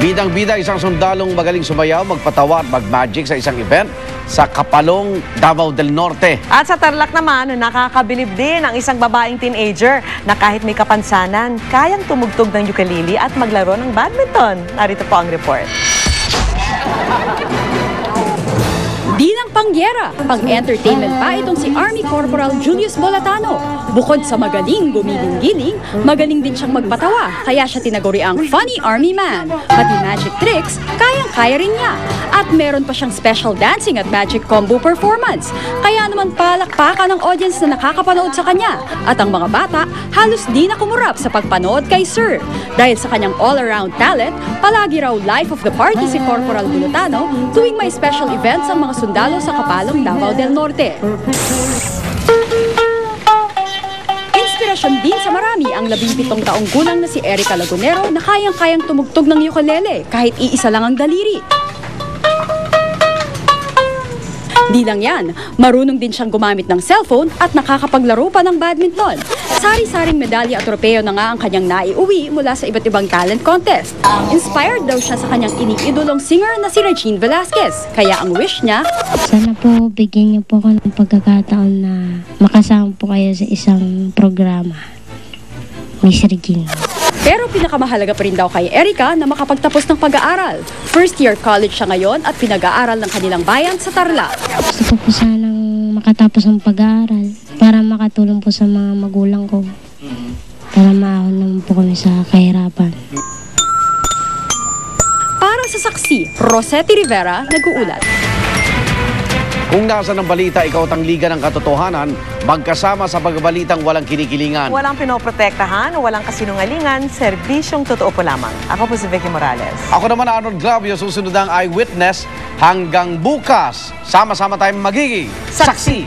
Bidang-bida isang sundalong magaling sumayaw, magpatawa at mag-magic sa isang event sa Kapalong, Davao del Norte. At sa Tarlac naman, nakakabilib din ang isang babaeng teenager na kahit may kapansanan, kayang tumugtog ng ukulele at maglaro ng badminton. Narito po ang report. Di lang pangyera, pang-entertainment pa itong si Army Corporal Julius Bolatano. Bukod sa magaling gumiling-giling, magaling din siyang magpatawa, kaya siya tinaguri ang Funny Army Man. Pati magic tricks, kayang-kaya rin niya. At meron pa siyang special dancing at magic combo performance. Kaya naman palakpakan ng audience na nakakapanood sa kanya. At ang mga bata, halos di na kumurap sa pagpanood kay Sir. Dahil sa kanyang all-around talent, palagi raw life of the party si Corporal Bolatano tuwing may special events ang mga sundalo sa Kapalong, Davao del Norte. Inspirasyon din sa marami ang 17 taong gulang na si Erica Lagunero na kayang-kayang tumugtog ng ukulele kahit iisa lang ang daliri. Di lang yan, marunong din siyang gumamit ng cellphone at nakakapaglaro pa ng badminton. Sari-saring medalya at tropeo na nga ang kanyang naiuwi mula sa iba't ibang talent contest. Inspired daw siya sa kanyang iniidolong singer na si Regine Velasquez. Kaya ang wish niya, sana po bigyan niyo po ako ng pagkakataon na makasama po kayo sa isang programa. Miss Regine. Pero pinakamahalaga pa rin daw kay Erica na makapagtapos ng pag-aaral. First year college siya ngayon at pinag-aaral ng kanilang bayan sa Tarlac. Gusto ko po sanang makatapos ng pag-aaral para makatulong po sa mga magulang ko. Para maahon naman po kami sa kahirapan. Para sa saksi, Rosetti Rivera, nag-uulat. Kung nasa ng balita, ikaw tangligan ng katotohanan, magkasama sa pagbalitang walang kinikilingan. Walang pinoprotektahan o walang kasinungalingan, serbisyong totoo po lamang. Ako po si Vicky Morales. Ako naman Arnold Glavio, susunod ang Eyewitness. Hanggang bukas, sama-sama tayong magiging saksi.